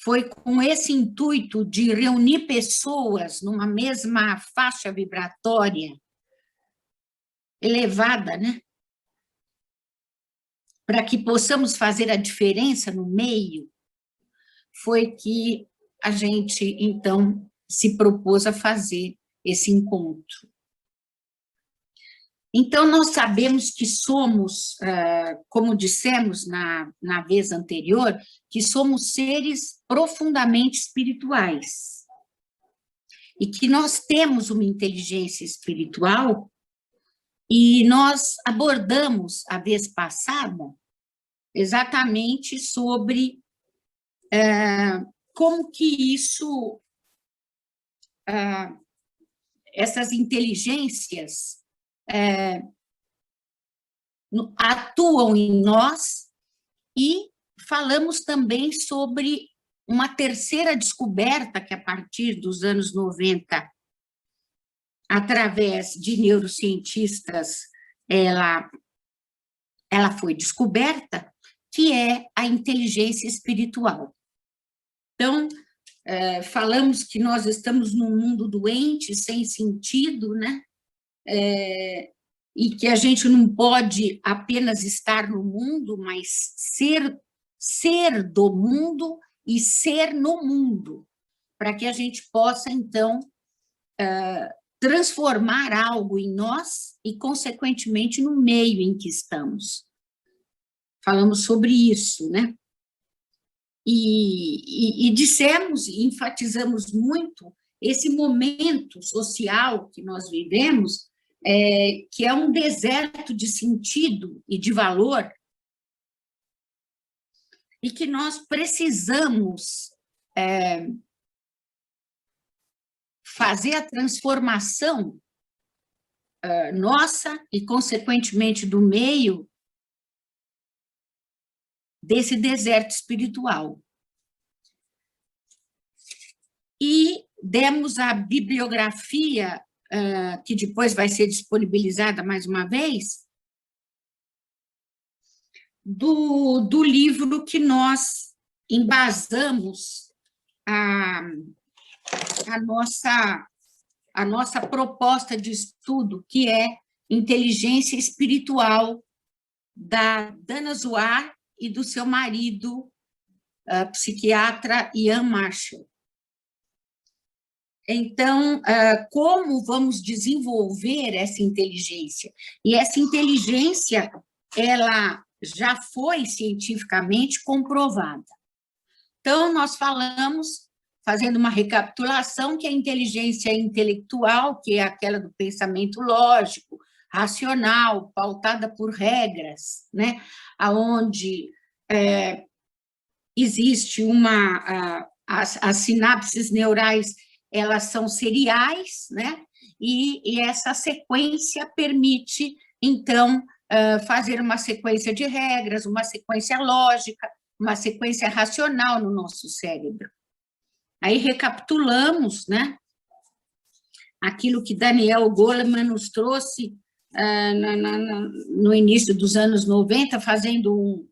foi com esse intuito de reunir pessoas numa mesma faixa vibratória elevada, né? Para que possamos fazer a diferença no meio, foi que a gente, então, se propôs a fazer esse encontro. Então, nós sabemos que somos, como dissemos na vez anterior, que somos seres profundamente espirituais. E que nós temos uma inteligência espiritual, e nós abordamos, a vez passada, exatamente sobre como que isso, essas inteligências atuam em nós, e falamos também sobre uma terceira descoberta que, a partir dos anos 90, através de neurocientistas, ela foi descoberta, que é a inteligência espiritual. Então, falamos que nós estamos num mundo doente, sem sentido, né? E que a gente não pode apenas estar no mundo, mas ser do mundo e ser no mundo, para que a gente possa, então, transformar algo em nós e, consequentemente, no meio em que estamos. Falamos sobre isso, né? E dissemos, e enfatizamos muito, esse momento social que nós vivemos, que é um deserto de sentido e de valor, e que nós precisamos fazer a transformação nossa e, consequentemente, do meio desse deserto espiritual. E demos a bibliografia, que depois vai ser disponibilizada mais uma vez, do livro que nós embasamos a nossa proposta de estudo, que é Inteligência Espiritual, da Dana Zohar e do seu marido, psiquiatra Ian Marshall. Então, como vamos desenvolver essa inteligência? E essa inteligência, ela já foi cientificamente comprovada. Então, nós falamos, fazendo uma recapitulação, que a inteligência intelectual, que é aquela do pensamento lógico, racional, pautada por regras, né? Onde existe as sinapses neurais, elas são seriais, né? E essa sequência permite, então, fazer uma sequência de regras, uma sequência lógica, uma sequência racional no nosso cérebro. Aí recapitulamos, né? Aquilo que Daniel Goleman nos trouxe no início dos anos 90, fazendo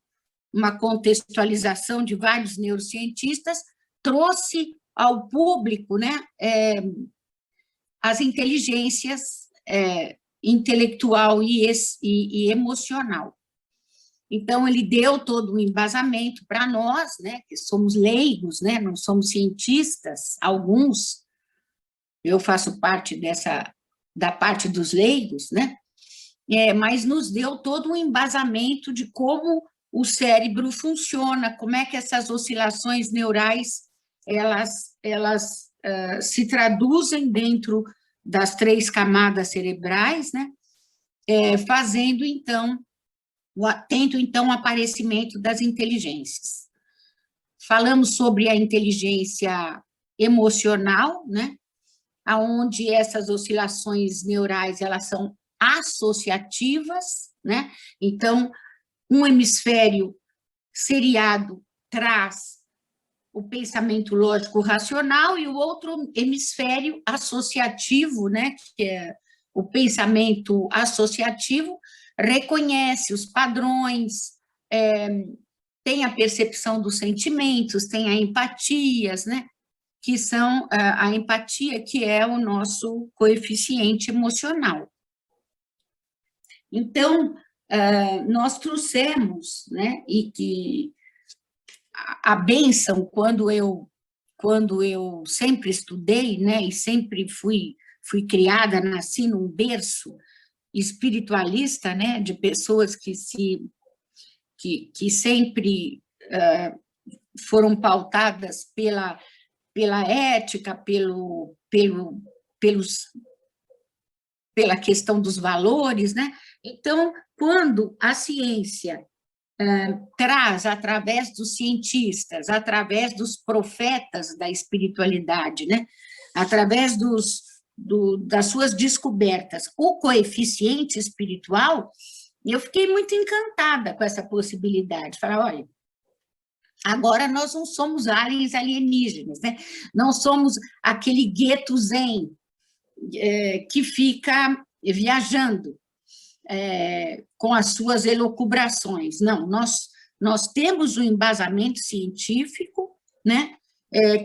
uma contextualização de vários neurocientistas, trouxe ao público, né, as inteligências intelectual e emocional. Então, ele deu todo um embasamento para nós, né, que somos leigos, né, não somos cientistas, alguns, eu faço parte da parte dos leigos, né, mas nos deu todo um embasamento de como o cérebro funciona, como é que essas oscilações neurais, elas se traduzem dentro das 3 camadas cerebrais, né, fazendo, então, tendo, então, o aparecimento das inteligências. Falamos sobre a inteligência emocional, né, onde essas oscilações neurais, elas são associativas, né, então, um hemisfério seriado traz o pensamento lógico racional, e o outro hemisfério associativo, né, que é o pensamento associativo, reconhece os padrões, tem a percepção dos sentimentos, tem a empatias, né? Que são a empatia, que é o nosso coeficiente emocional. Então, nós trouxemos, né? E que a bênção, quando eu sempre estudei, né? E sempre fui criada, nasci num berço espiritualista, né? De pessoas que sempre foram pautadas pela ética, pela questão dos valores, né? Então, quando a ciência traz, através dos cientistas, através dos profetas da espiritualidade, né? Através das suas descobertas, o coeficiente espiritual, eu fiquei muito encantada com essa possibilidade. Falar, olha, agora nós não somos aliens alienígenas, né? Não somos aquele gueto zen que fica viajando com as suas elucubrações. Não, nós temos um embasamento científico, né?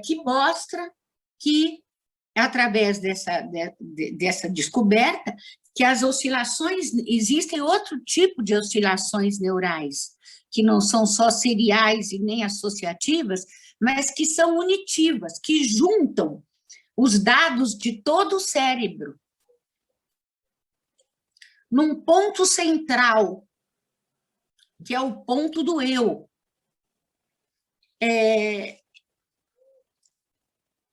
Que mostra que, através dessa descoberta, que as oscilações, existem outro tipo de oscilações neurais, que não são só seriais e nem associativas, mas que são unitivas, que juntam os dados de todo o cérebro num ponto central, que é o ponto do eu.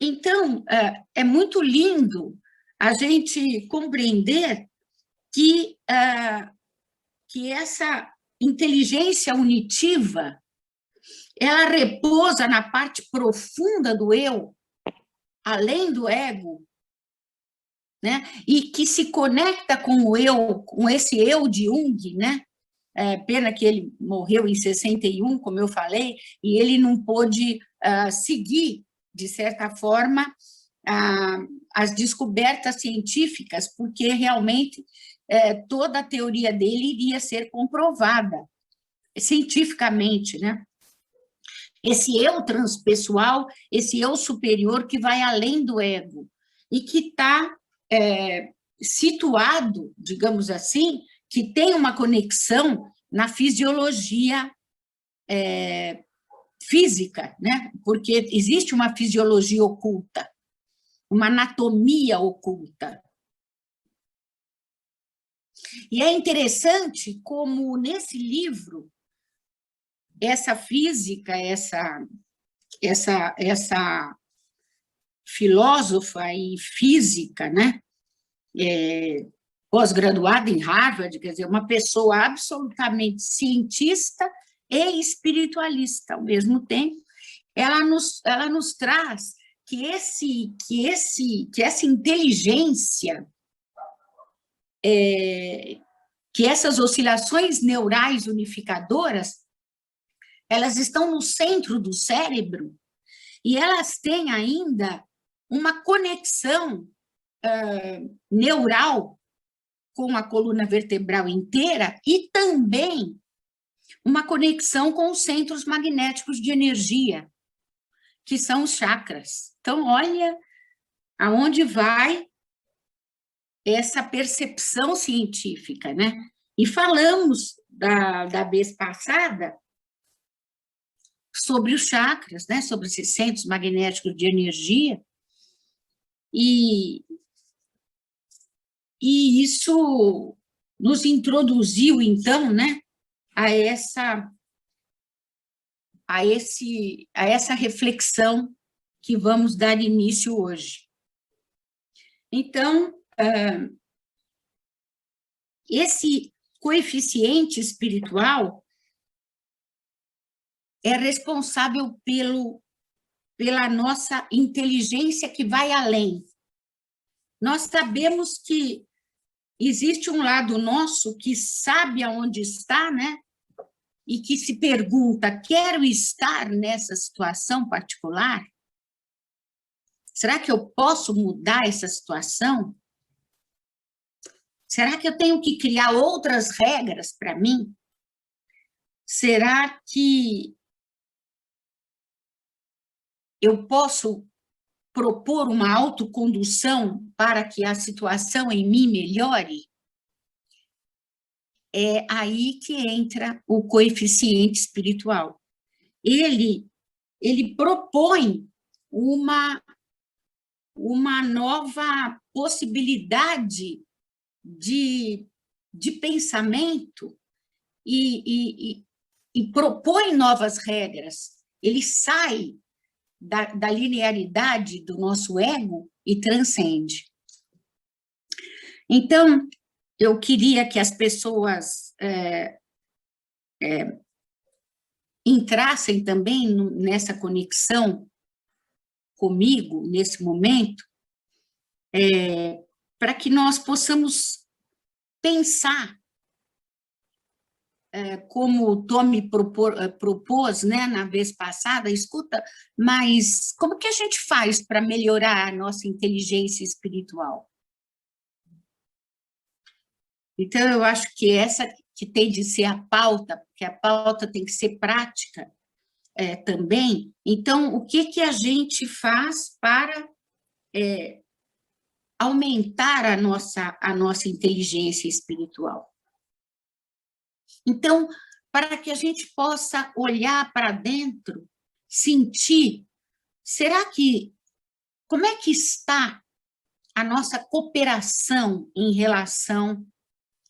Então, é muito lindo a gente compreender que essa inteligência unitiva, ela repousa na parte profunda do eu, além do ego, né? E que se conecta com o eu, com esse eu de Jung, né? Pena que ele morreu em 61, como eu falei, e ele não pôde seguir, de certa forma, as descobertas científicas, porque realmente toda a teoria dele iria ser comprovada cientificamente, né? Esse eu transpessoal, esse eu superior que vai além do ego e que está situado, digamos assim, que tem uma conexão na fisiologia física, né? Porque existe uma fisiologia oculta, uma anatomia oculta. E é interessante como, nesse livro, essa física, essa filósofa e física, né? Pós-graduada em Harvard, quer dizer, uma pessoa absolutamente cientista e espiritualista ao mesmo tempo, ela nos traz que essa inteligência, que essas oscilações neurais unificadoras, elas estão no centro do cérebro e elas têm ainda uma conexão neural com a coluna vertebral inteira e também uma conexão com os centros magnéticos de energia, que são os chakras. Então, olha aonde vai essa percepção científica, né? E falamos da vez passada sobre os chakras, né? Sobre esses centros magnéticos de energia, e isso nos introduziu, então, né, a essa reflexão que vamos dar início hoje. Então, esse coeficiente espiritual é responsável pela nossa inteligência que vai além. Nós sabemos que existe um lado nosso que sabe aonde está, né? E que se pergunta, quero estar nessa situação particular? Será que eu posso mudar essa situação? Será que eu tenho que criar outras regras para mim? Será que eu posso propor uma autocondução para que a situação em mim melhore, é aí que entra o coeficiente espiritual. Ele propõe uma nova possibilidade de pensamento e propõe novas regras. Ele sai da linearidade do nosso ego e transcende. Então, eu queria que as pessoas entrassem também nessa conexão comigo, nesse momento, para que nós possamos pensar, como o Tom me propôs, né, na vez passada, escuta, mas como que a gente faz para melhorar a nossa inteligência espiritual? Então, eu acho que essa que tem de ser a pauta, porque a pauta tem que ser prática também. Então, o que a gente faz para aumentar a nossa inteligência espiritual? Então, para que a gente possa olhar para dentro, sentir, como é que está a nossa cooperação em relação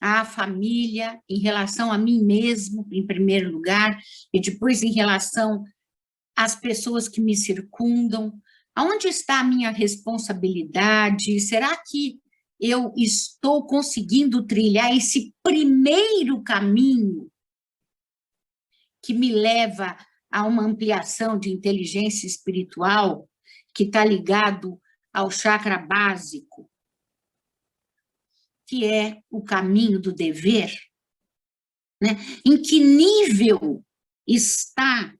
à família, em relação a mim mesmo, em primeiro lugar, e depois em relação às pessoas que me circundam? Aonde está a minha responsabilidade? Será que eu estou conseguindo trilhar esse primeiro caminho que me leva a uma ampliação de inteligência espiritual, que está ligado ao chakra básico, que é o caminho do dever, né? Em que nível está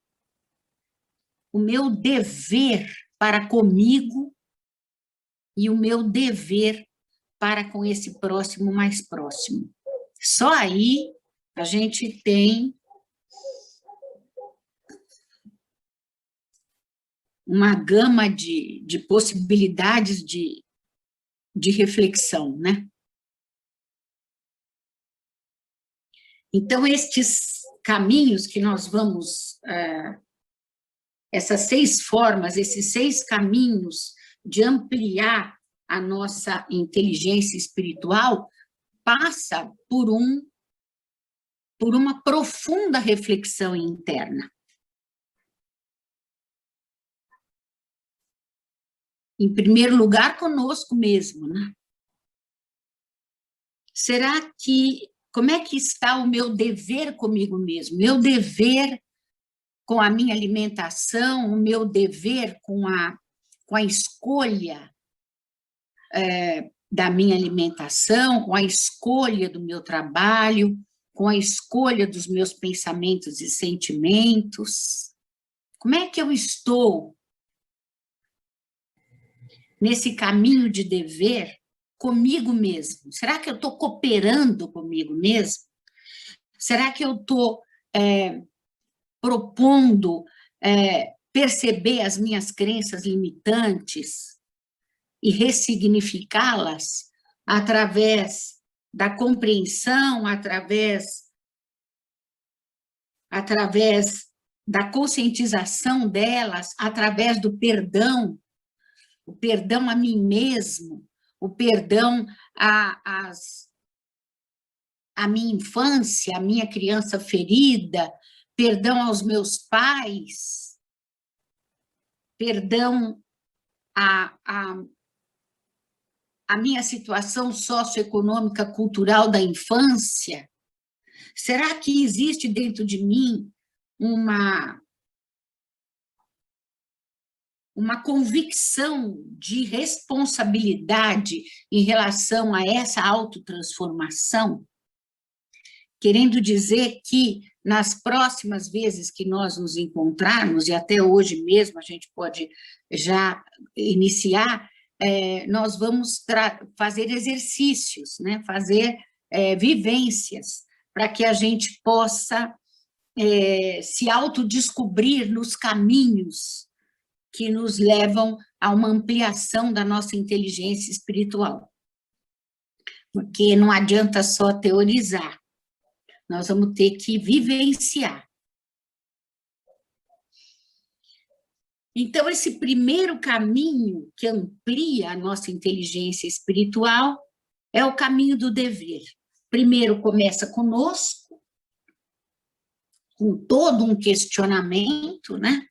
o meu dever para comigo e o meu dever para com esse próximo mais próximo? Só aí a gente tem uma gama de possibilidades de reflexão, né? Então, estes caminhos que nós vamos, essas 6 formas, esses 6 caminhos de ampliar a nossa inteligência espiritual, passa por uma profunda reflexão interna. Em primeiro lugar, conosco mesmo, né? Como é que está o meu dever comigo mesmo? Meu dever com a minha alimentação, o meu dever com a escolha da minha alimentação, com a escolha do meu trabalho, com a escolha dos meus pensamentos e sentimentos. Como é que eu estou nesse caminho de dever comigo mesmo? Será que eu estou cooperando comigo mesmo? Será que eu estou propondo perceber as minhas crenças limitantes e ressignificá-las através da compreensão, através da conscientização delas, através do perdão, o perdão a mim mesmo, o perdão à minha infância, à minha criança ferida, perdão aos meus pais, perdão à minha situação socioeconômica cultural da infância? Será que existe dentro de mim uma convicção de responsabilidade em relação a essa autotransformação? Querendo dizer que nas próximas vezes que nós nos encontrarmos, e até hoje mesmo a gente pode já iniciar, nós vamos fazer exercícios, né? Fazer vivências, para que a gente possa se autodescobrir nos caminhos que nos levam a uma ampliação da nossa inteligência espiritual. Porque não adianta só teorizar, nós vamos ter que vivenciar. Então, esse primeiro caminho que amplia a nossa inteligência espiritual é o caminho do dever. Primeiro começa conosco, com todo um questionamento, né?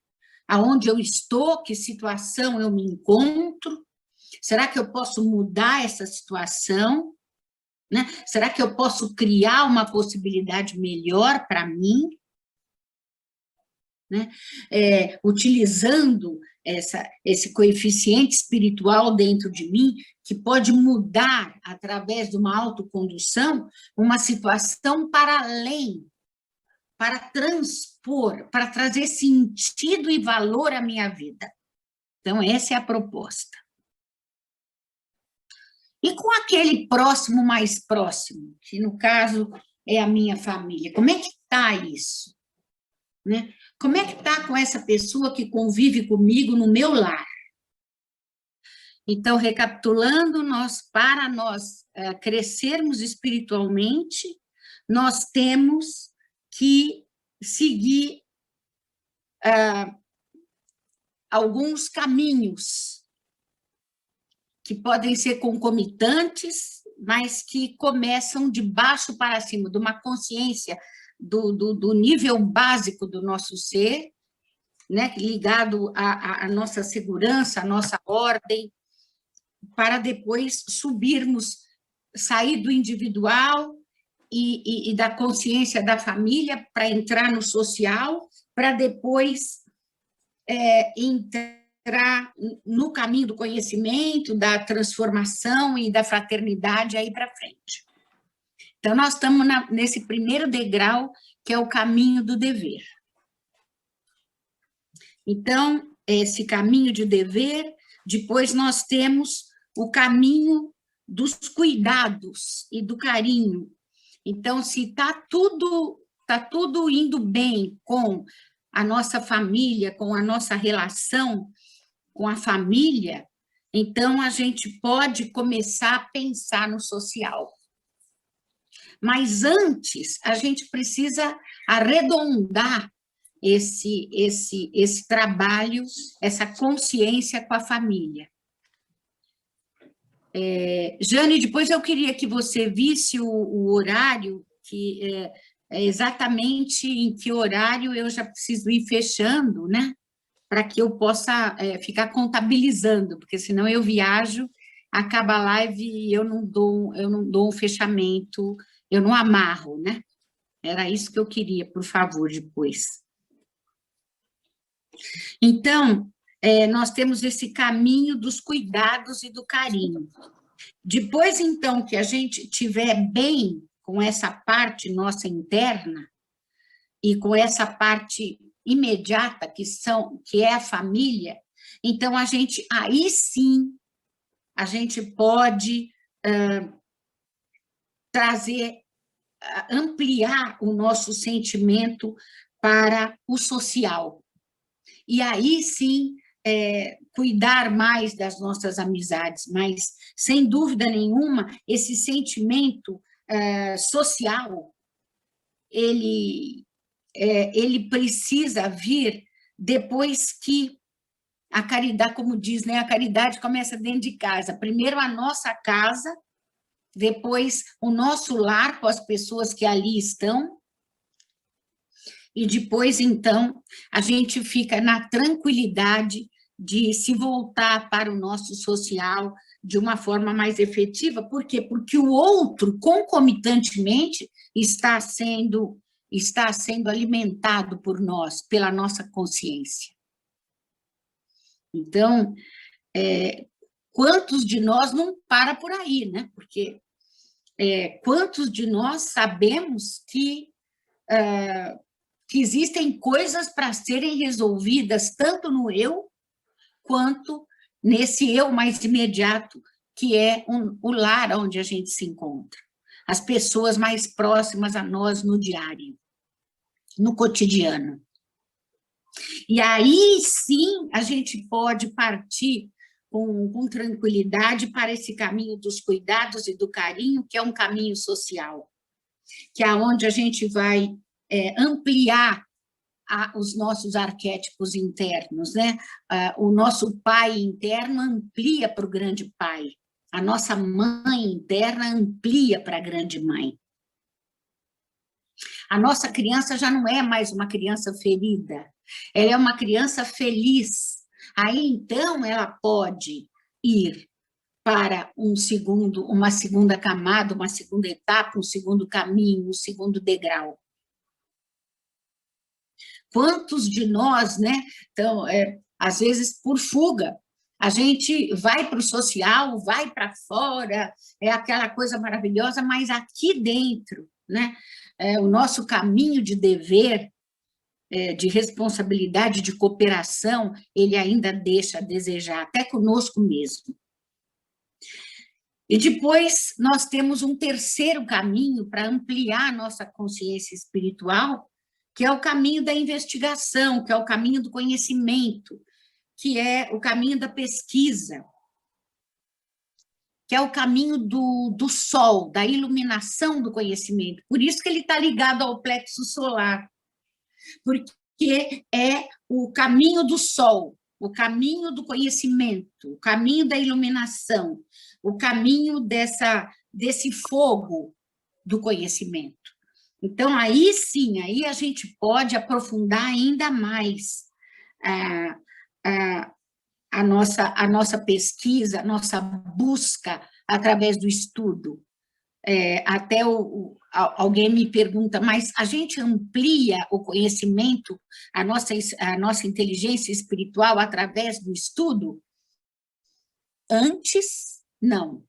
Aonde eu estou, que situação eu me encontro, será que eu posso mudar essa situação? Né? Será que eu posso criar uma possibilidade melhor para mim? Né? Utilizando esse coeficiente espiritual dentro de mim, que pode mudar, através de uma autocondução, uma situação para além, para transpor, para trazer sentido e valor à minha vida. Então, essa é a proposta. E com aquele próximo mais próximo, que no caso é a minha família, como é que está isso? Né? Como é que está com essa pessoa que convive comigo no meu lar? Então, recapitulando, para nós crescermos espiritualmente, nós temos que seguir alguns caminhos que podem ser concomitantes, mas que começam de baixo para cima, de uma consciência do nível básico do nosso ser, né, ligado à nossa segurança, à nossa ordem, para depois subirmos, sair do individual e da consciência da família para entrar no social, para depois entrar no caminho do conhecimento, da transformação e da fraternidade aí para frente. Então, nós estamos nesse primeiro degrau, que é o caminho do dever. Então, esse caminho de dever, depois nós temos o caminho dos cuidados e do carinho. Então, se está tudo indo bem com a nossa família, com a nossa relação com a família, então a gente pode começar a pensar no social. Mas antes, a gente precisa arredondar esse trabalho, essa consciência com a família. Jane, depois eu queria que você visse o horário, que é exatamente em que horário eu já preciso ir fechando, né? Para que eu possa ficar contabilizando, porque senão eu viajo, acaba a live e eu não dou um fechamento, eu não amarro, né? Era isso que eu queria, por favor, depois. Então, nós temos esse caminho dos cuidados e do carinho. Depois, então, que a gente estiver bem com essa parte nossa interna e com essa parte imediata, que é a família, então, aí sim, a gente pode ampliar o nosso sentimento para o social. E aí sim, cuidar mais das nossas amizades, mas, sem dúvida nenhuma, esse sentimento social, ele precisa vir depois que a caridade, como diz, né, a caridade começa dentro de casa. Primeiro a nossa casa, depois o nosso lar com as pessoas que ali estão, e depois, então, a gente fica na tranquilidade de se voltar para o nosso social de uma forma mais efetiva. Por quê? Porque o outro, concomitantemente, está sendo alimentado por nós, pela nossa consciência. Então, quantos de nós não para por aí, né? Porque quantos de nós sabemos que existem coisas para serem resolvidas, tanto no eu, quanto nesse eu mais imediato, que é o lar onde a gente se encontra. As pessoas mais próximas a nós no diário, no cotidiano. E aí, sim, a gente pode partir com tranquilidade para esse caminho dos cuidados e do carinho, que é um caminho social, que é onde a gente vai ampliar os nossos arquétipos internos, né? O nosso pai interno amplia para o grande pai, a nossa mãe interna amplia para a grande mãe. A nossa criança já não é mais uma criança ferida, ela é uma criança feliz. Aí, então, ela pode ir para uma segunda camada, uma segunda etapa, um segundo caminho, um segundo degrau. Quantos de nós, né? Então, às vezes, por fuga, a gente vai para o social, vai para fora, é aquela coisa maravilhosa, mas aqui dentro, né? O nosso caminho de dever, de responsabilidade, de cooperação, ele ainda deixa a desejar, até conosco mesmo. E depois nós temos um terceiro caminho para ampliar a nossa consciência espiritual, que é o caminho da investigação, que é o caminho do conhecimento, que é o caminho da pesquisa, que é o caminho do sol, da iluminação do conhecimento. Por isso que ele está ligado ao plexo solar, porque é o caminho do sol, o caminho do conhecimento, o caminho da iluminação, o caminho desse fogo do conhecimento. Então, aí sim, aí a gente pode aprofundar ainda mais a nossa pesquisa, a nossa busca através do estudo. Até alguém me pergunta, mas a gente amplia o conhecimento, a nossa inteligência espiritual através do estudo? Antes, não.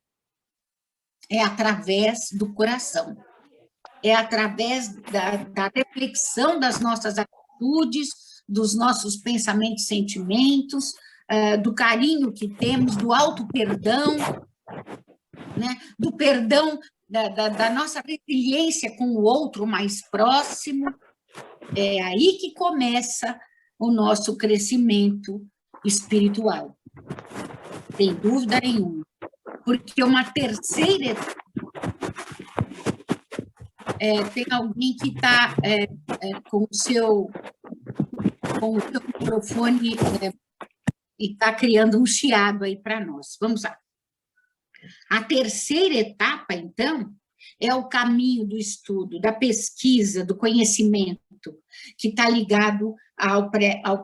É através do coração. É através da reflexão das nossas atitudes, dos nossos pensamentos, sentimentos, do carinho que temos, do auto-perdão, né? Do perdão, da nossa resiliência com o outro mais próximo. É aí que começa o nosso crescimento espiritual, sem dúvida nenhuma. Porque uma terceira... tem alguém que está com o seu microfone e está criando um chiado aí para nós. Vamos lá. A terceira etapa, então, é o caminho do estudo, da pesquisa, do conhecimento, que está ligado ao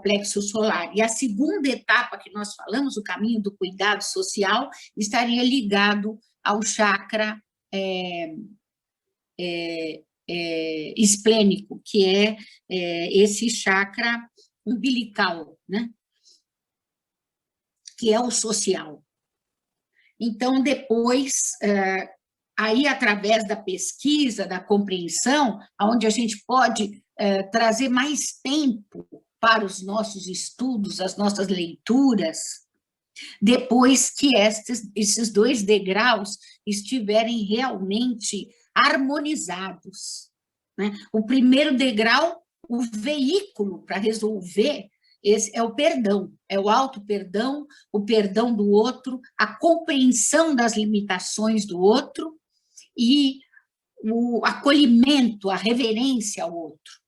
plexo solar. E a segunda etapa que nós falamos, o caminho do cuidado social, estaria ligado ao chakra esplênico, que é esse chakra umbilical, né? Que é o social. Então, depois, aí, através da pesquisa, da compreensão, onde a gente pode trazer mais tempo para os nossos estudos, as nossas leituras, depois que esses dois degraus estiverem realmente harmonizados, né? O primeiro degrau, o veículo para resolver, esse é o perdão, é o auto-perdão, o perdão do outro, a compreensão das limitações do outro e o acolhimento, a reverência ao outro.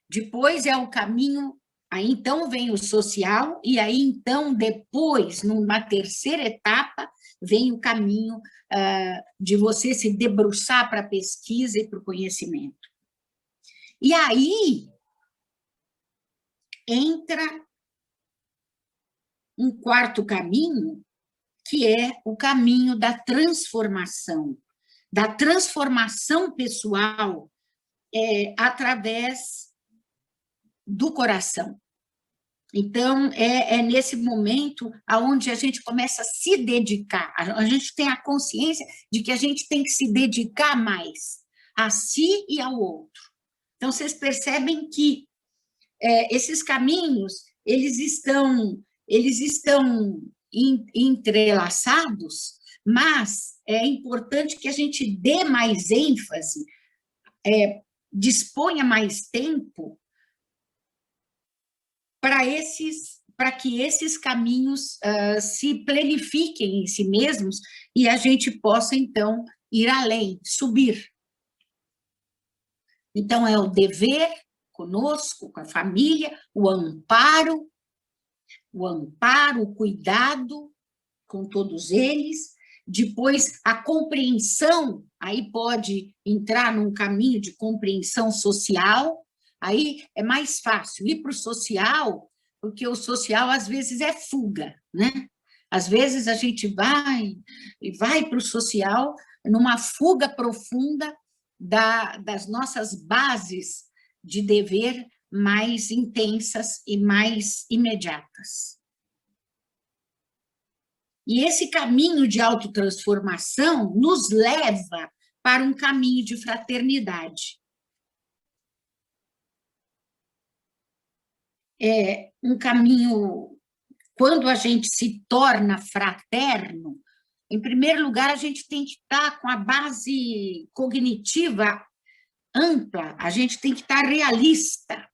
Depois é o caminho, aí então vem o social, e aí então depois, numa terceira etapa, vem o caminho de você se debruçar para a pesquisa e para o conhecimento. E aí entra um quarto caminho, que é o caminho da transformação pessoal através do coração. Então, é nesse momento onde a gente começa a se dedicar, a gente tem a consciência de que a gente tem que se dedicar mais a si e ao outro. Então, vocês percebem que esses caminhos, eles estão entrelaçados, mas é importante que a gente dê mais ênfase, disponha mais tempo para que esses caminhos se planifiquem em si mesmos e a gente possa, então, ir além, subir. Então, é o dever conosco, com a família, o amparo, o cuidado com todos eles, depois a compreensão, aí pode entrar num caminho de compreensão social, aí é mais fácil ir para o social, porque o social às vezes é fuga, né? Às vezes a gente vai para o social numa fuga profunda das nossas bases de dever mais intensas e mais imediatas. E esse caminho de autotransformação nos leva para um caminho de fraternidade. É um caminho, quando a gente se torna fraterno, em primeiro lugar, a gente tem que estar com a base cognitiva ampla, a gente tem que estar realista.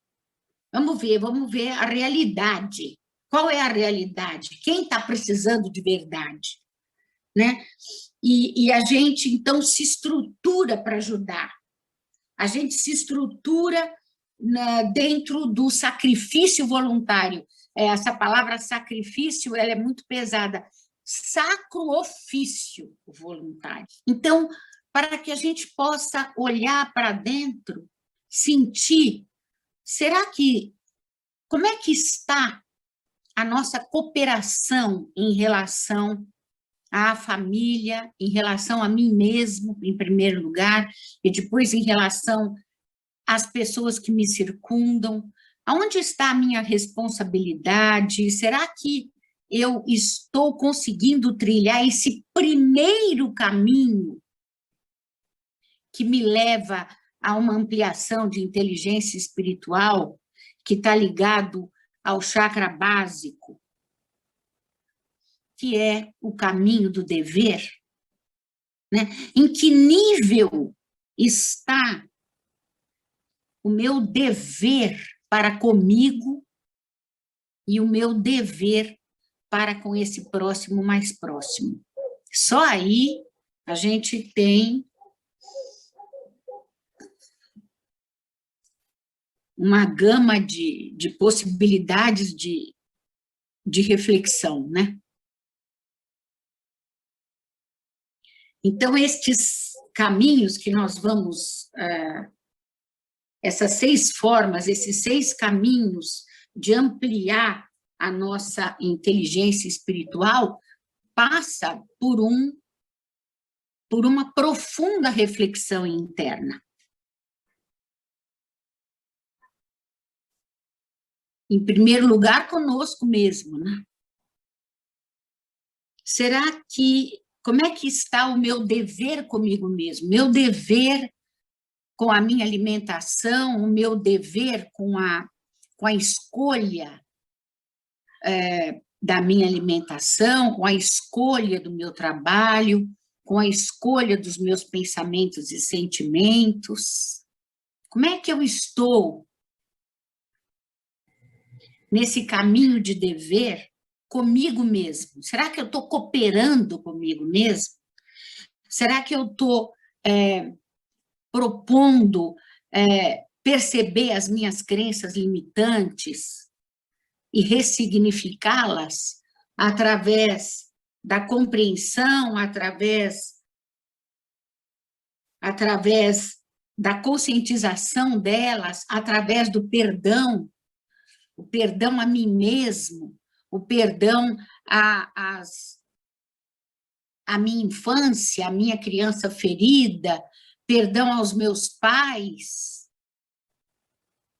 Vamos ver a realidade. Qual é a realidade? Quem está precisando de verdade? Né? E a gente, então, se estrutura para ajudar. A gente se estrutura dentro do sacrifício voluntário. Essa palavra sacrifício ela é muito pesada. Sacro ofício voluntário. Então, para que a gente possa olhar para dentro, sentir, como é que está a nossa cooperação em relação à família, em relação a mim mesmo, em primeiro lugar, e depois em relação às pessoas que me circundam? Aonde está a minha responsabilidade? Será que eu estou conseguindo trilhar esse primeiro caminho que me leva a uma ampliação de inteligência espiritual, que está ligado ao chakra básico, que é o caminho do dever, né? Em que nível está o meu dever para comigo e o meu dever para com esse próximo mais próximo? Só aí a gente tem uma gama de possibilidades de reflexão, né? Então, estes caminhos que nós vamos, essas 6 formas, esses 6 caminhos de ampliar a nossa inteligência espiritual, passa por uma profunda reflexão interna. Em primeiro lugar, conosco mesmo, né? Como é que está o meu dever comigo mesmo? Meu dever com a minha alimentação, o meu dever com a escolha da minha alimentação, com a escolha do meu trabalho, com a escolha dos meus pensamentos e sentimentos. Como é que eu estou nesse caminho de dever comigo mesmo? Será que eu estou cooperando comigo mesmo? Será que eu estou propondo perceber as minhas crenças limitantes e ressignificá-las através da compreensão, através da conscientização delas, através do perdão, o perdão a mim mesmo, o perdão à minha infância, à minha criança ferida, perdão aos meus pais,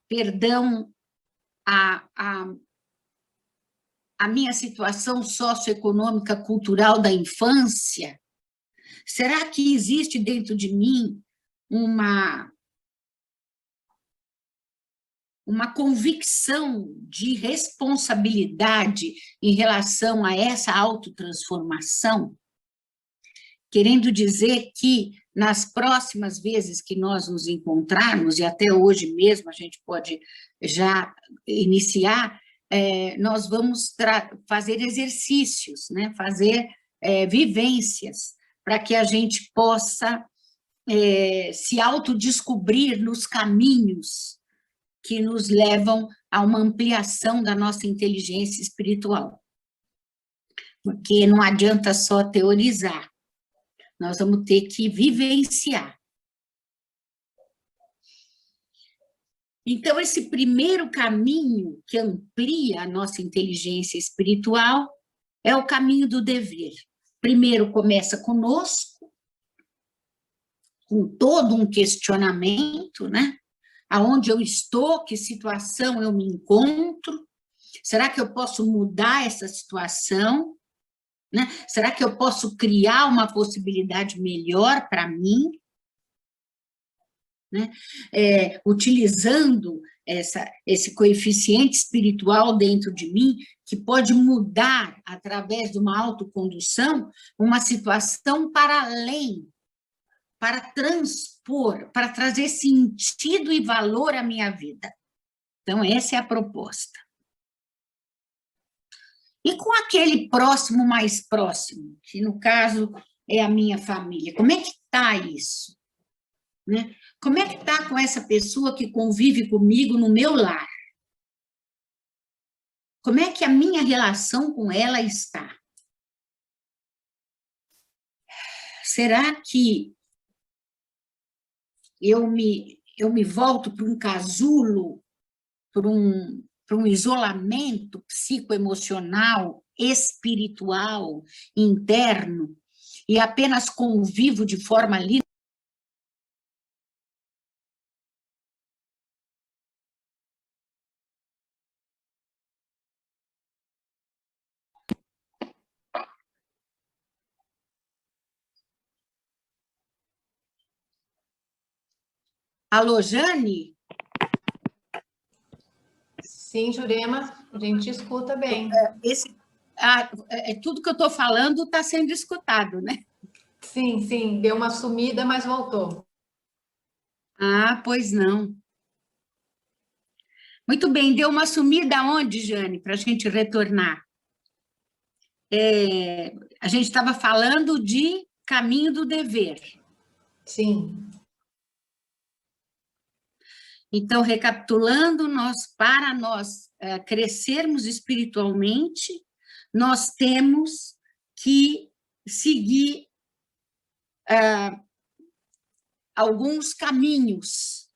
perdão à minha situação socioeconômica cultural da infância. Será que existe dentro de mim uma convicção de responsabilidade em relação a essa autotransformação? Querendo dizer que nas próximas vezes que nós nos encontrarmos, e até hoje mesmo a gente pode já iniciar, nós vamos fazer exercícios, né? Fazer vivências, para que a gente possa se autodescobrir nos caminhos que nos levam a uma ampliação da nossa inteligência espiritual. Porque não adianta só teorizar, nós vamos ter que vivenciar. Então, esse primeiro caminho que amplia a nossa inteligência espiritual é o caminho do dever. Primeiro começa conosco, com todo um questionamento, né? Aonde eu estou, que situação eu me encontro, será que eu posso mudar essa situação? Né? Será que eu posso criar uma possibilidade melhor para mim? Né? Utilizando esse coeficiente espiritual dentro de mim, que pode mudar, através de uma autocondução, uma situação para além, para transpor, para trazer sentido e valor à minha vida. Então, essa é a proposta. E com aquele próximo mais próximo, que no caso é a minha família, como é que está isso? Né? Como é que está com essa pessoa que convive comigo no meu lar? Como é que a minha relação com ela está? Será que eu me volto para um casulo, para um isolamento psicoemocional, espiritual, interno, e apenas convivo de forma livre? Alô, Jane? Sim, Jurema, a gente escuta bem. Tudo que eu estou falando está sendo escutado, né? Sim, sim, deu uma sumida, mas voltou. Ah, pois não. Muito bem, deu uma sumida onde, Jane, para a gente retornar? A gente estava falando de caminho do dever. Sim. Então, recapitulando, para nós crescermos espiritualmente, nós temos que seguir alguns caminhos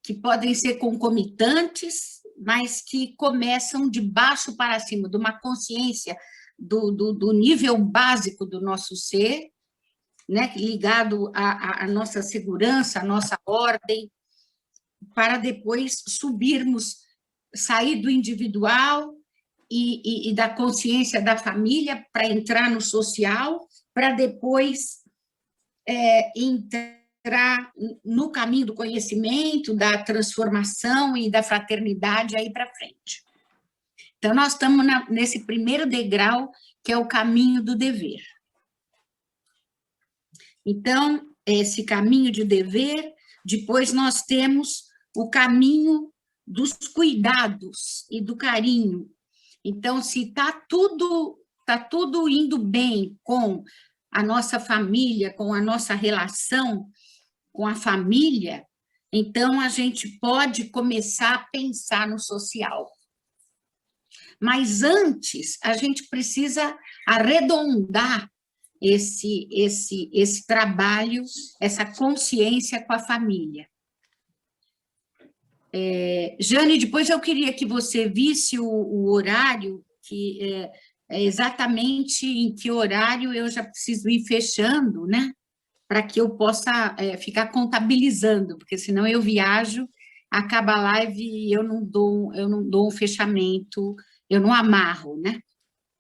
que podem ser concomitantes, mas que começam de baixo para cima, de uma consciência do nível básico do nosso ser, né, ligado à nossa segurança, à nossa ordem, para depois subirmos, sair do individual e da consciência da família para entrar no social, para depois entrar no caminho do conhecimento, da transformação e da fraternidade aí para frente. Então, nós estamos nesse primeiro degrau, que é o caminho do dever. Então, esse caminho de dever, depois nós temos o caminho dos cuidados e do carinho. Então, se está tudo indo bem com a nossa família, com a nossa relação com a família, então a gente pode começar a pensar no social. Mas antes, a gente precisa arredondar esse trabalho, essa consciência com a família. Jane, depois eu queria que você visse o horário, que é exatamente em que horário eu já preciso ir fechando, né? Para que eu possa ficar contabilizando, porque senão eu viajo, acaba a live e eu não dou um fechamento, eu não amarro, né?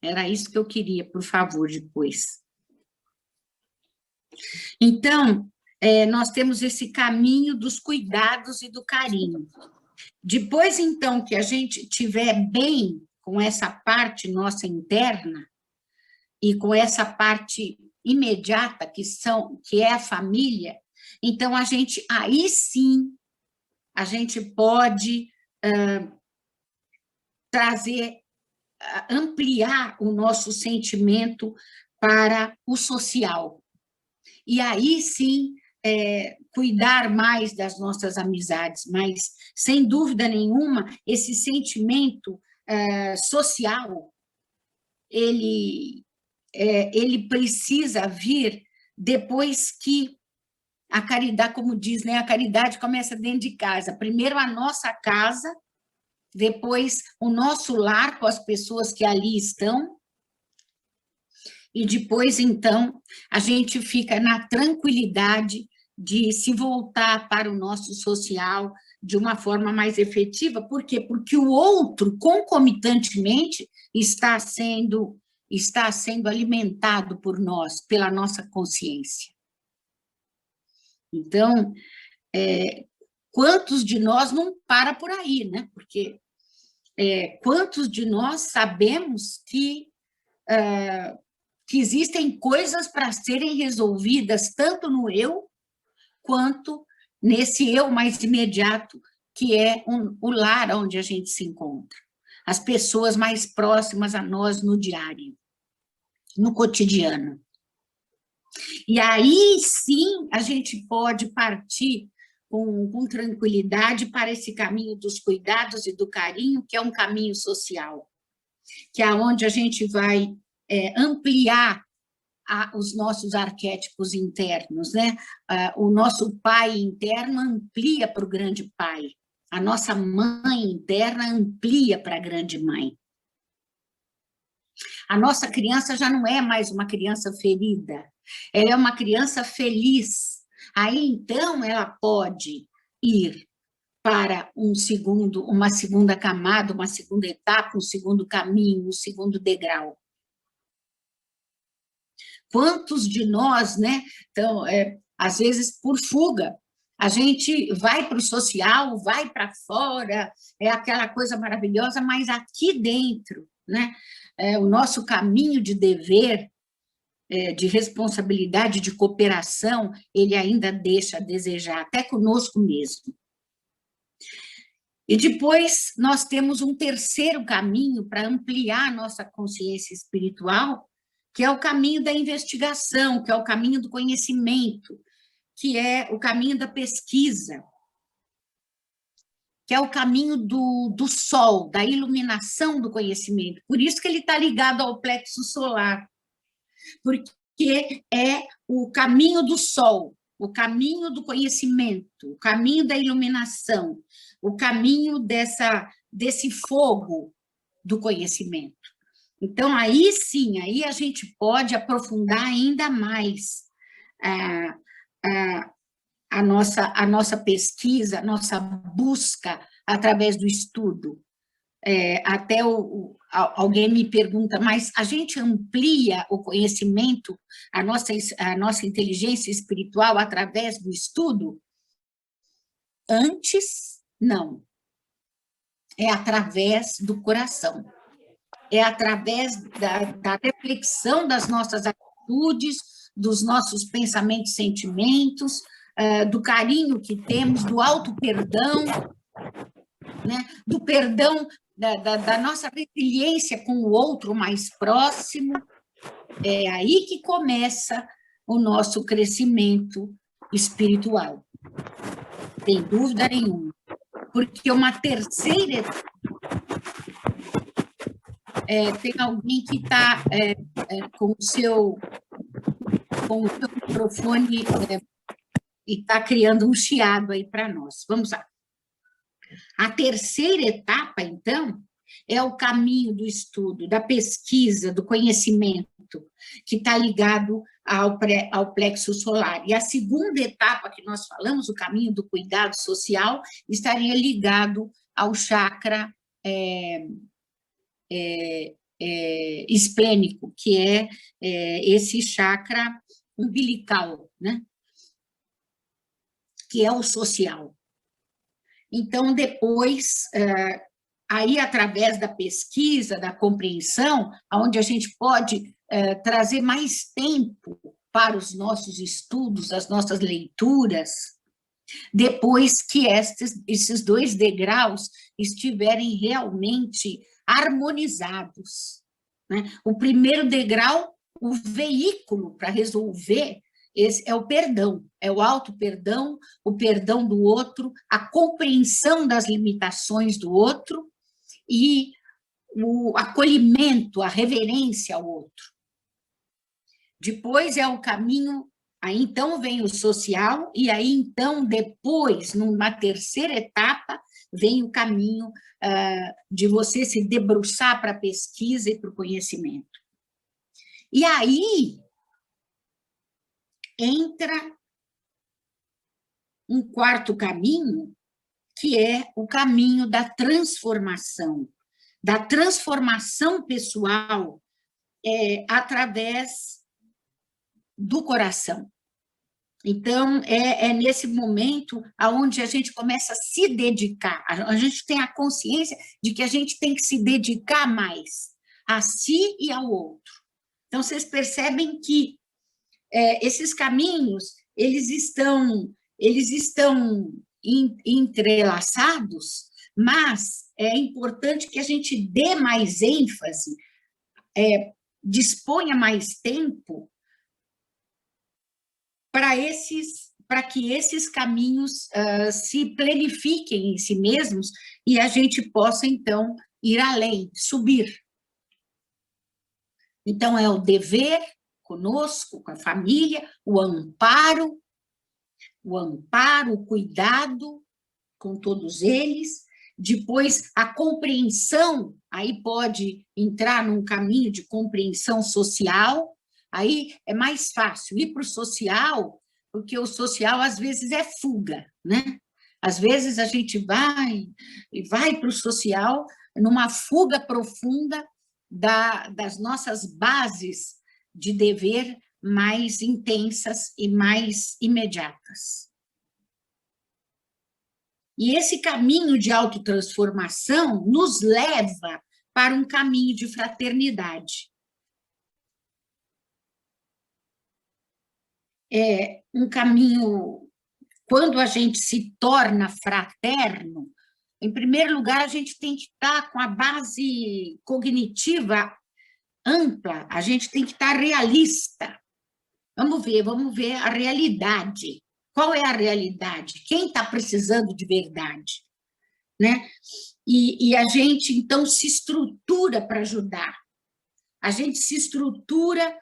Era isso que eu queria, por favor, depois. Então, nós temos esse caminho dos cuidados e do carinho. Depois, então, que a gente estiver bem com essa parte nossa interna e com essa parte imediata, que é a família, então, aí sim, a gente pode trazer, ampliar o nosso sentimento para o social. E aí, sim, cuidar mais das nossas amizades, mas, sem dúvida nenhuma, esse sentimento social, ele precisa vir depois que a caridade, como diz, né, a caridade começa dentro de casa. Primeiro a nossa casa, depois o nosso lar com as pessoas que ali estão, e depois, então, a gente fica na tranquilidade de se voltar para o nosso social de uma forma mais efetiva. Por quê? Porque o outro, concomitantemente, está sendo alimentado por nós, pela nossa consciência. Então, quantos de nós não para por aí, né? Porque quantos de nós sabemos que existem coisas para serem resolvidas tanto no eu, quanto nesse eu mais imediato, que é o lar onde a gente se encontra. As pessoas mais próximas a nós no diário, no cotidiano. E aí, sim, a gente pode partir com tranquilidade para esse caminho dos cuidados e do carinho, que é um caminho social, que é onde a gente vai ampliar os nossos arquétipos internos, né? O nosso pai interno amplia para o grande pai, a nossa mãe interna amplia para a grande mãe. A nossa criança já não é mais uma criança ferida, ela é uma criança feliz. Aí, então, ela pode ir para uma segunda camada, uma segunda etapa, um segundo caminho, um segundo degrau. Quantos de nós, né? Então, às vezes, por fuga, a gente vai para o social, vai para fora, é aquela coisa maravilhosa, mas aqui dentro, né? O nosso caminho de dever, de responsabilidade, de cooperação, ele ainda deixa a desejar, até conosco mesmo. E depois nós temos um terceiro caminho para ampliar a nossa consciência espiritual, que é o caminho da investigação, que é o caminho do conhecimento, que é o caminho da pesquisa, que é o caminho do sol, da iluminação do conhecimento. Por isso que ele está ligado ao plexo solar, porque é o caminho do sol, o caminho do conhecimento, o caminho da iluminação, o caminho desse fogo do conhecimento. Então, aí sim, aí a gente pode aprofundar ainda mais a nossa pesquisa, a nossa busca através do estudo. Até alguém me pergunta, mas a gente amplia o conhecimento, a nossa inteligência espiritual através do estudo? Antes, não. É através do coração. É através da reflexão das nossas atitudes, dos nossos pensamentos, sentimentos, do carinho que temos, do auto-perdão, né? Do perdão, da nossa resiliência com o outro mais próximo. É aí que começa o nosso crescimento espiritual, sem dúvida nenhuma. Porque uma terceira etapa, tem alguém que está com o seu microfone e está criando um chiado aí para nós. Vamos lá. A terceira etapa, então, é o caminho do estudo, da pesquisa, do conhecimento, que está ligado ao plexo solar. E a segunda etapa que nós falamos, o caminho do cuidado social, estaria ligado ao chakra esplênico, que é esse chakra umbilical, né? Que é o social. Então, depois, aí, através da pesquisa, da compreensão, onde a gente pode trazer mais tempo para os nossos estudos, as nossas leituras, depois que esses dois degraus estiverem realmente harmonizados, né? O primeiro degrau, o veículo para resolver, esse é o perdão, é o auto-perdão, o perdão do outro, a compreensão das limitações do outro e o acolhimento, a reverência ao outro. Depois é o caminho, aí então vem o social, e aí então depois, numa terceira etapa, vem o caminho de você se debruçar para a pesquisa e para o conhecimento. E aí entra um quarto caminho, que é o caminho da transformação pessoal através do coração. Então, é nesse momento onde a gente começa a se dedicar, a gente tem a consciência de que a gente tem que se dedicar mais a si e ao outro. Então, vocês percebem que esses caminhos, eles estão entrelaçados, mas é importante que a gente dê mais ênfase, disponha mais tempo para que esses caminhos se planifiquem em si mesmos e a gente possa, então, ir além, subir. Então, é o dever conosco, com a família, o amparo, o cuidado com todos eles, depois a compreensão, aí pode entrar num caminho de compreensão social, aí é mais fácil ir para o social, porque o social às vezes é fuga, né? Às vezes a gente vai para o social numa fuga profunda das nossas bases de dever mais intensas e mais imediatas. E esse caminho de autotransformação nos leva para um caminho de fraternidade. É um caminho, quando a gente se torna fraterno, em primeiro lugar, a gente tem que estar com a base cognitiva ampla, a gente tem que estar realista. Vamos ver a realidade. Qual é a realidade? Quem está precisando de verdade? Né? E a gente, então, se estrutura para ajudar. A gente se estrutura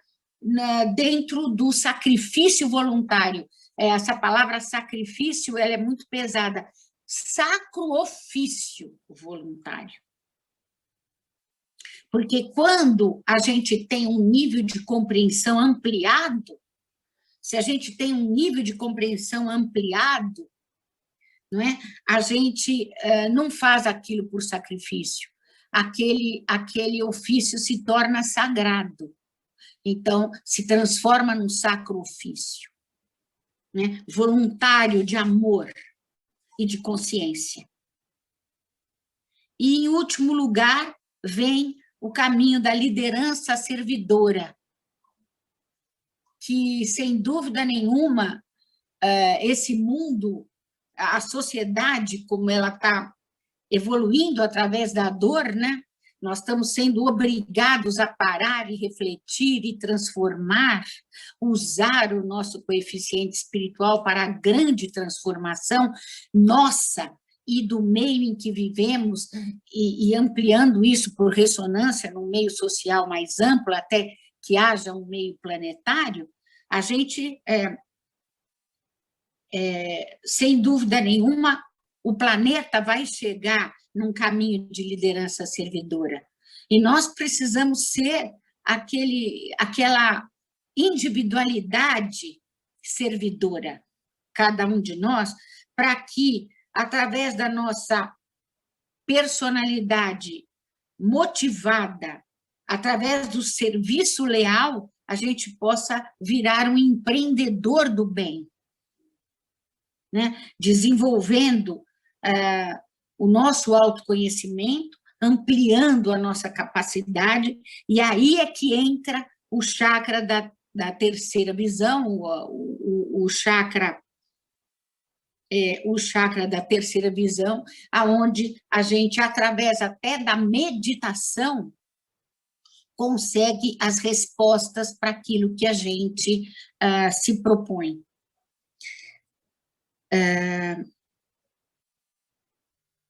dentro do sacrifício voluntário. Essa palavra sacrifício ela é muito pesada. Sacro ofício voluntário. Porque quando a gente tem um nível de compreensão ampliado, se a gente tem um nível de compreensão ampliado, não é? A gente não faz aquilo por sacrifício. Aquele ofício se torna sagrado. Então, se transforma num sacro ofício, né? Voluntário de amor e de consciência. E, em último lugar, vem o caminho da liderança servidora, que, sem dúvida nenhuma, esse mundo, a sociedade, como ela está evoluindo através da dor, né? Nós estamos sendo obrigados a parar e refletir e transformar, usar o nosso coeficiente espiritual para a grande transformação nossa e do meio em que vivemos, e ampliando isso por ressonância no meio social mais amplo, até que haja um meio planetário, a gente, sem dúvida nenhuma, o planeta vai chegar num caminho de liderança servidora. E nós precisamos ser aquela individualidade servidora, cada um de nós, para que, através da nossa personalidade motivada, através do serviço leal, a gente possa virar um empreendedor do bem, né? Desenvolvendo o nosso autoconhecimento, ampliando a nossa capacidade, e aí é que entra o chakra da terceira visão, o chakra o chakra da terceira visão, aonde a gente, através até da meditação, consegue as respostas para aquilo que a gente se propõe.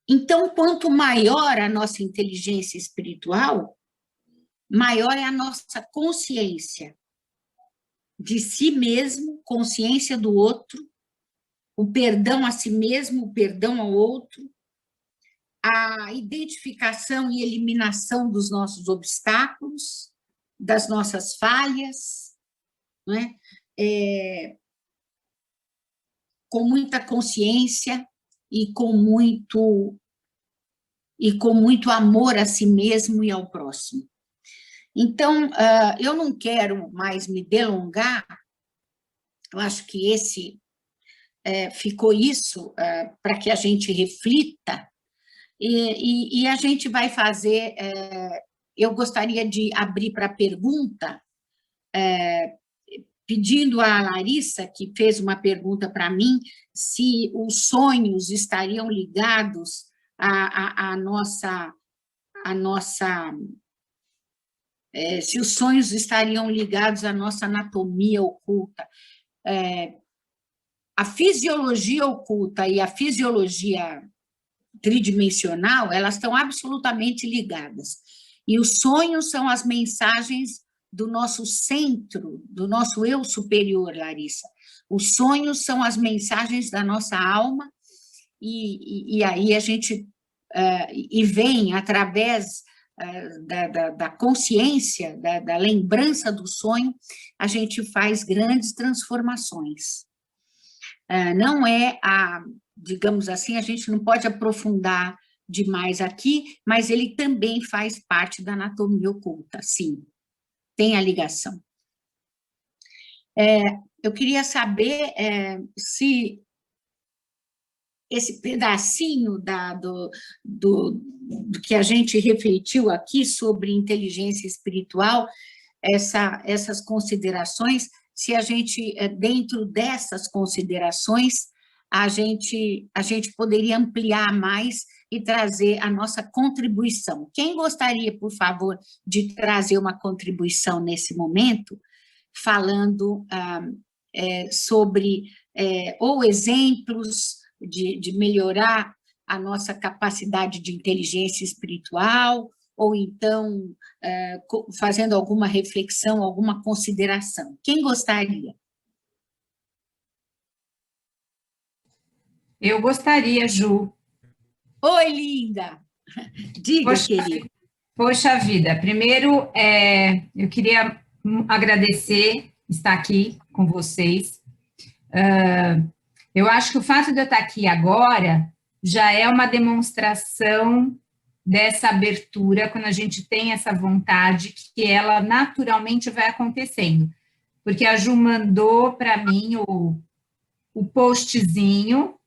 Então, quanto maior a nossa inteligência espiritual, maior é a nossa consciência de si mesmo, consciência do outro, o perdão a si mesmo, o perdão ao outro, a identificação e eliminação dos nossos obstáculos, das nossas falhas, não é? Com muita consciência e com muito amor a si mesmo e ao próximo. Então, eu não quero mais me delongar, eu acho que ficou isso para que a gente reflita, e a gente vai fazer, eu gostaria de abrir para pergunta, pedindo à Larissa, que fez uma pergunta para mim, se os sonhos estariam ligados à nossa... se os sonhos estariam ligados à nossa anatomia oculta. A fisiologia oculta e a fisiologia tridimensional, elas estão absolutamente ligadas. E os sonhos são as mensagens do nosso centro, do nosso eu superior, Larissa. Os sonhos são as mensagens da nossa alma, e aí a gente vem através da consciência, da lembrança do sonho, a gente faz grandes transformações. Não é digamos assim, a gente não pode aprofundar demais aqui, mas ele também faz parte da anatomia oculta, sim, tem a ligação. Eu queria saber se esse pedacinho do que a gente refletiu aqui sobre inteligência espiritual, essas considerações, se a gente, dentro dessas considerações, a gente poderia ampliar mais e trazer a nossa contribuição. Quem gostaria, por favor, de trazer uma contribuição nesse momento, falando sobre ou exemplos de melhorar a nossa capacidade de inteligência espiritual, ou então fazendo alguma reflexão, alguma consideração. Quem gostaria? Eu gostaria, Ju. Oi, linda! Diga, querida. Poxa vida, primeiro, eu queria agradecer estar aqui com vocês. Eu acho que o fato de eu estar aqui agora já é uma demonstração dessa abertura, quando a gente tem essa vontade, que ela naturalmente vai acontecendo. Porque a Ju mandou para mim o postzinho,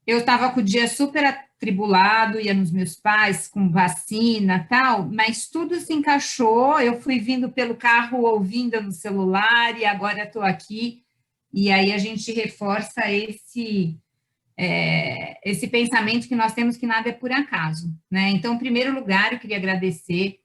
eu estava com o dia super atribulado, ia nos meus pais com vacina e tal, mas tudo se encaixou, eu fui vindo pelo carro ouvindo no celular, e agora estou aqui, e aí a gente reforça esse pensamento que nós temos que nada é por acaso, né? Então, em primeiro lugar, eu queria agradecer.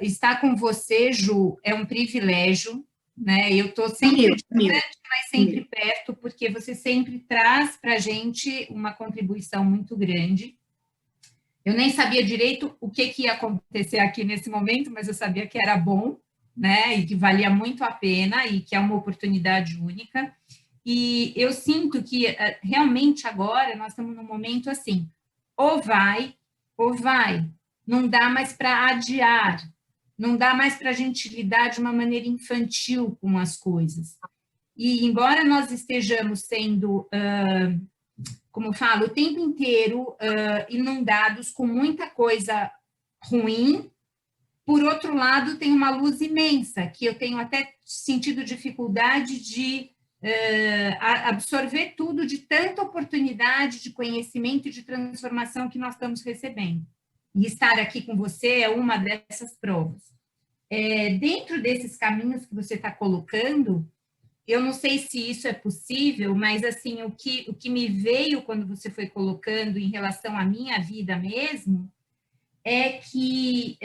Estar com você, Ju, é um privilégio, né? Eu estou sempre distante, mas sempre perto, porque você sempre traz para a gente uma contribuição muito grande. Eu nem sabia direito o que ia acontecer aqui nesse momento, mas eu sabia que era bom, né? E que valia muito a pena, e que é uma oportunidade única. E eu sinto que, realmente, agora, nós estamos num momento assim, ou vai, não dá mais para adiar, não dá mais para a gente lidar de uma maneira infantil com as coisas. E, embora nós estejamos sendo, como eu falo, o tempo inteiro inundados com muita coisa ruim, por outro lado, tem uma luz imensa, que eu tenho até sentido dificuldade de absorver tudo, de tanta oportunidade de conhecimento e de transformação que nós estamos recebendo. E estar aqui com você é uma dessas provas. Dentro desses caminhos que você está colocando, eu não sei se isso é possível, mas assim, o que me veio quando você foi colocando em relação à minha vida mesmo, é que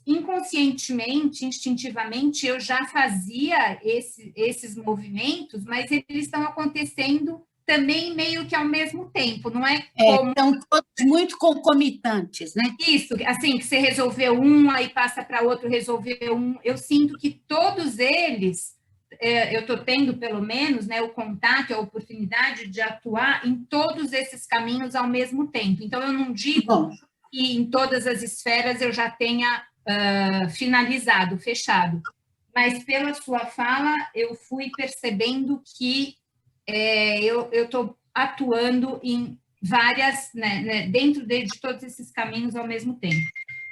inconscientemente, instintivamente, eu já fazia esses movimentos, mas eles estão acontecendo também meio que ao mesmo tempo, não é como... Estão todos muito concomitantes, né? Isso, assim, que você resolveu um, aí passa para outro, resolveu um. Eu sinto que todos eles, eu estou tendo, pelo menos, né, o contato, a oportunidade de atuar em todos esses caminhos ao mesmo tempo. Então, eu não digo Bom, que em todas as esferas eu já tenha finalizado, fechado. Mas, pela sua fala, eu fui percebendo que eu estou atuando em várias, né, dentro de todos esses caminhos ao mesmo tempo.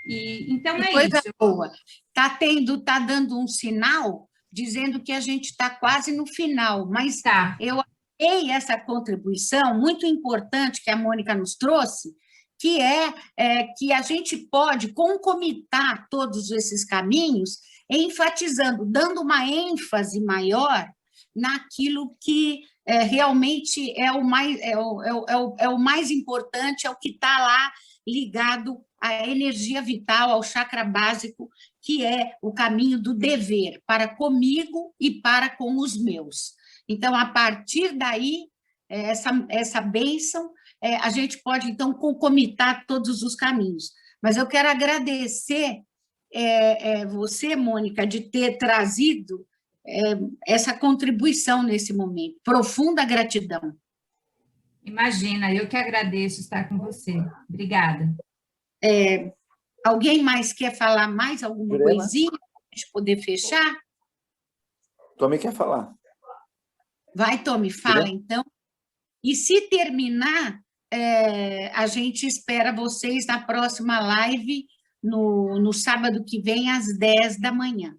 E, então, que é coisa isso. boa. Tá dando um sinal dizendo que a gente está quase no final, mas Tá. eu amei essa contribuição muito importante que a Mônica nos trouxe, que que a gente pode concomitar todos esses caminhos, enfatizando, dando uma ênfase maior naquilo que realmente é o mais importante, é o que está lá ligado à energia vital, ao chakra básico, que é o caminho do dever, para comigo e para com os meus. Então, a partir daí, essa bênção, a gente pode, então, concomitar todos os caminhos. Mas eu quero agradecer você, Mônica, de ter trazido essa contribuição nesse momento. Profunda gratidão. Imagina, eu que agradeço estar com você. Obrigada. Alguém mais quer falar mais alguma Jurema? coisinha para a gente poder fechar? Tommy quer falar. Vai, Tommy, fala então. E se terminar, a gente espera vocês na próxima live, no sábado que vem, às 10 da manhã.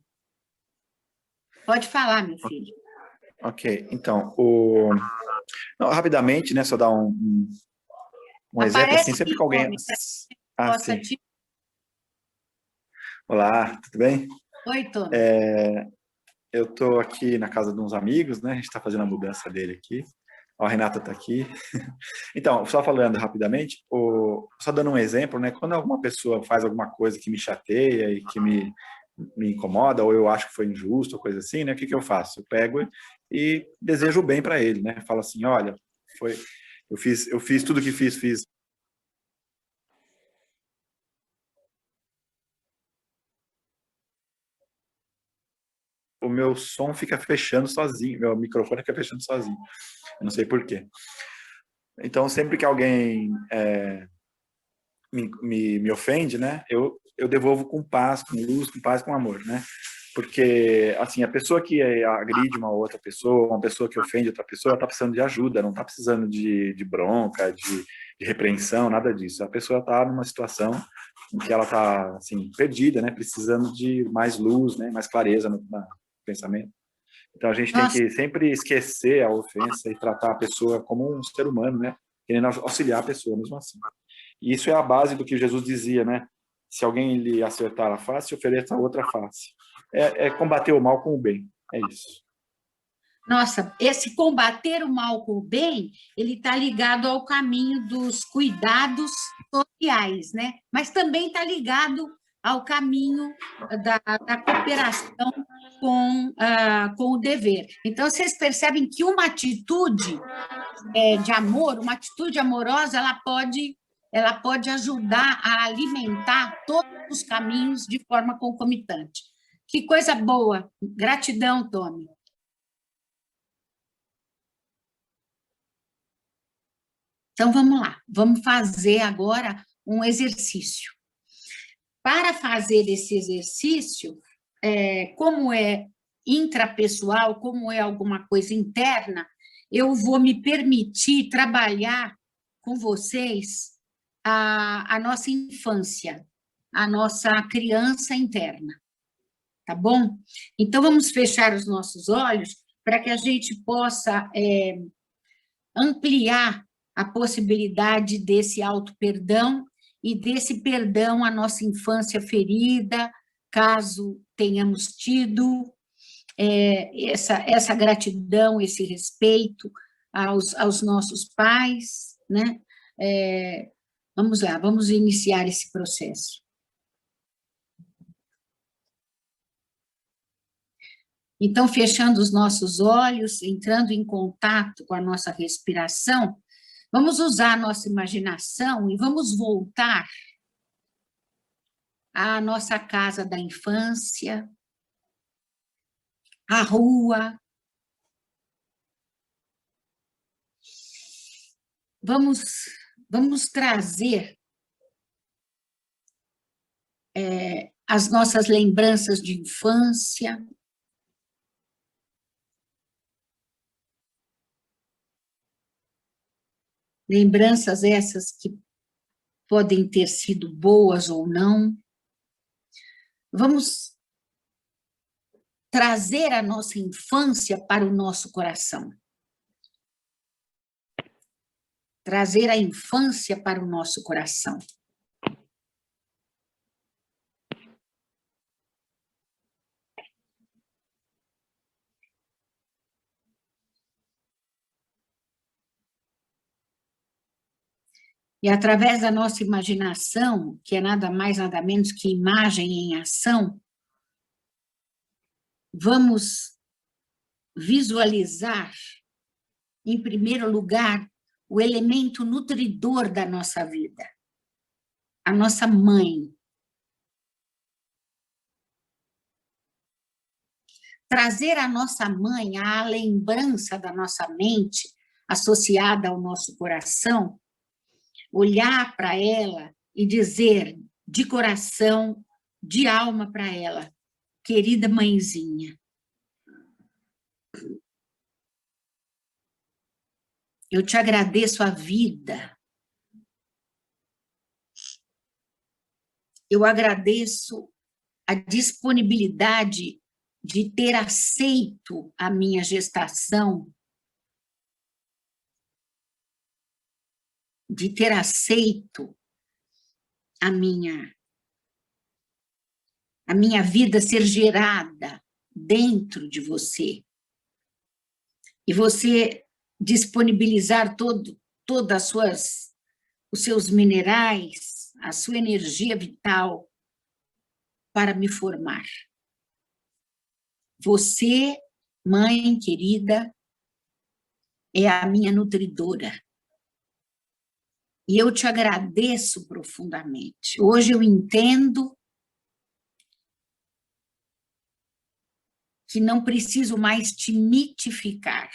Pode falar, meu filho. Ok, então, não, rapidamente, né, só dar um exemplo, assim, sempre que alguém... Possa sim. Olá, tudo bem? Oi, Tommy. Eu estou aqui na casa de uns amigos, né, a gente está fazendo a mudança dele aqui. Ó, a Renata está aqui. Então, só falando rapidamente, só dando um exemplo, né, quando alguma pessoa faz alguma coisa que me chateia e que me incomoda, ou eu acho que foi injusto, ou coisa assim, né, o que eu faço? Eu pego e desejo o bem para ele, né, falo assim, olha, eu fiz tudo que fiz. O meu som fica fechando sozinho, meu microfone fica fechando sozinho, eu não sei por quê. Então, sempre que alguém me ofende, né, eu devolvo com paz, com luz, com paz, com amor, né? Porque, assim, a pessoa que agride uma outra pessoa, uma pessoa que ofende outra pessoa, ela está precisando de ajuda, não está precisando de bronca, de repreensão, nada disso. A pessoa está numa situação em que ela está, assim, perdida, né? Precisando de mais luz, né? Mais clareza no pensamento. Então, a gente tem que sempre esquecer a ofensa e tratar a pessoa como um ser humano, né? Querendo auxiliar a pessoa, mesmo assim. E isso é a base do que Jesus dizia, né? Se alguém lhe acertar a face, ofereça a outra face. É combater o mal com o bem, é isso. Nossa, esse combater o mal com o bem, ele está ligado ao caminho dos cuidados sociais, né? Mas também está ligado ao caminho da cooperação com o dever. Então, vocês percebem que uma atitude de amor, uma atitude amorosa, ela pode ajudar a alimentar todos os caminhos de forma concomitante. Que coisa boa. Gratidão, Tommy. Então, vamos lá. Vamos fazer agora um exercício. Para fazer esse exercício, como é intrapessoal, como é alguma coisa interna, eu vou me permitir trabalhar com vocês a nossa infância, a nossa criança interna. Tá bom? Então, vamos fechar os nossos olhos para que a gente possa ampliar a possibilidade desse auto-perdão e desse perdão à nossa infância ferida, caso tenhamos tido, essa gratidão, esse respeito aos nossos pais, né? Vamos lá, vamos iniciar esse processo. Então, fechando os nossos olhos, entrando em contato com a nossa respiração, vamos usar a nossa imaginação e vamos voltar à nossa casa da infância, à rua. Vamos trazer as nossas lembranças de infância. Lembranças essas que podem ter sido boas ou não. Vamos trazer a nossa infância para o nosso coração. Trazer a infância para o nosso coração. E através da nossa imaginação, que é nada mais, nada menos que imagem em ação, vamos visualizar, em primeiro lugar, o elemento nutridor da nossa vida, a nossa mãe. Trazer a nossa mãe à lembrança da nossa mente, associada ao nosso coração, olhar para ela e dizer de coração, de alma para ela, querida mãezinha, eu te agradeço a vida, eu agradeço a disponibilidade de ter aceito a minha gestação, de ter aceito a minha vida ser gerada dentro de você. E você disponibilizar todos os seus minerais, a sua energia vital para me formar. Você, mãe querida, é a minha nutridora. E eu te agradeço profundamente. Hoje eu entendo que não preciso mais te mitificar.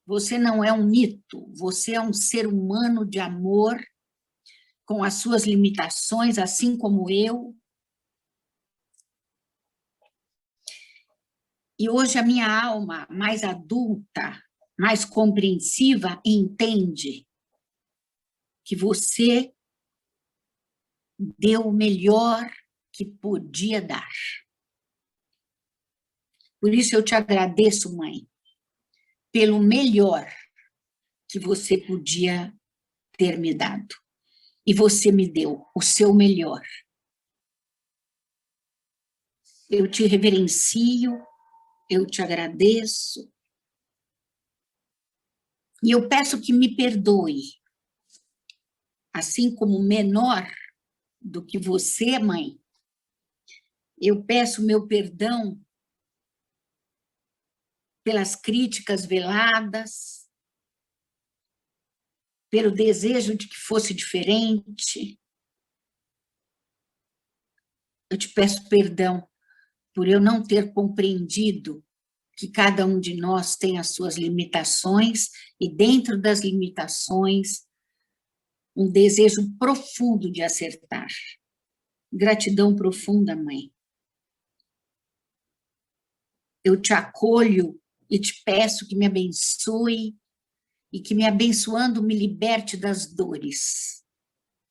Você não é um mito, você é um ser humano de amor, com as suas limitações, assim como eu. E hoje a minha alma mais adulta, mais compreensiva, entende que você deu o melhor que podia dar. Por isso eu te agradeço, mãe, pelo melhor que você podia ter me dado. E você me deu o seu melhor. Eu te reverencio, eu te agradeço. E eu peço que me perdoe, assim como menor do que você, mãe, eu peço meu perdão pelas críticas veladas, pelo desejo de que fosse diferente. Eu te peço perdão por eu não ter compreendido que cada um de nós tem as suas limitações e dentro das limitações um desejo profundo de acertar. Gratidão profunda, mãe. Eu te acolho e te peço que me abençoe e que me abençoando me liberte das dores,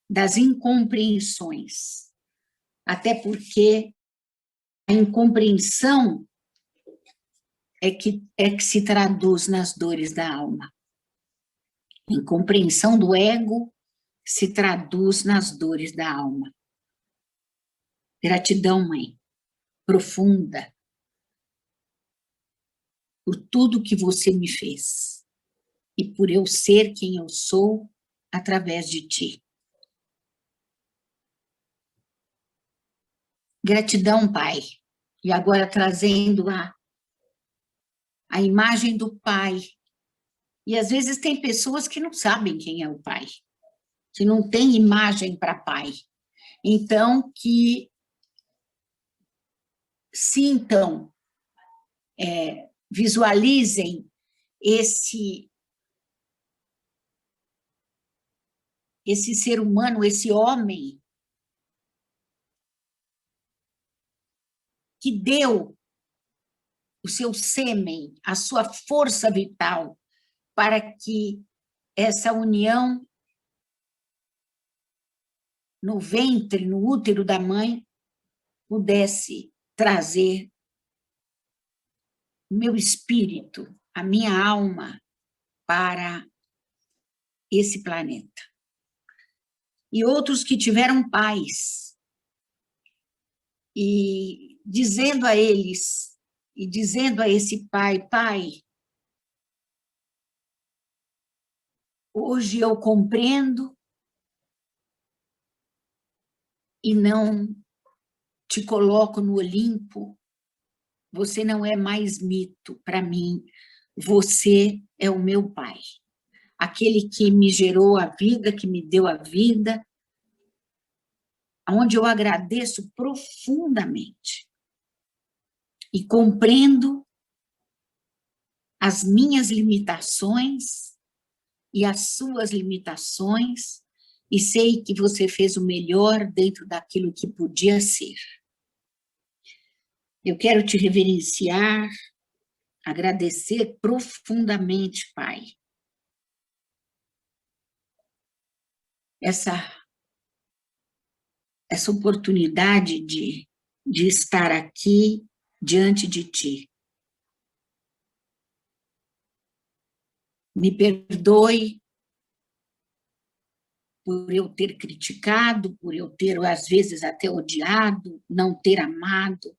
das incompreensões. Até porque a incompreensão é que se traduz nas dores da alma. A incompreensão do ego se traduz nas dores da alma. Gratidão, mãe, profunda. por tudo que você me fez e por eu ser quem eu sou através de ti. Gratidão, Pai. E agora trazendo a imagem do Pai. E às vezes tem pessoas que não sabem quem é o Pai, que não tem imagem para Pai. Então, que sintam, visualizem esse ser humano, esse homem que deu o seu sêmen, a sua força vital, para que essa união no ventre, no útero da mãe, pudesse trazer o meu espírito, a minha alma, para esse planeta. E outros que tiveram pais, e dizendo a eles, e dizendo a esse pai, pai, hoje eu compreendo e não te coloco no Olimpo, você não é mais mito para mim, você é o meu pai, aquele que me gerou a vida, que me deu a vida, onde eu agradeço profundamente e compreendo as minhas limitações e as suas limitações, e sei que você fez o melhor dentro daquilo que podia ser. Eu quero te reverenciar, agradecer profundamente, Pai, essa oportunidade de estar aqui diante de Ti. Me perdoe por eu ter criticado, por eu ter, às vezes, até odiado, não ter amado,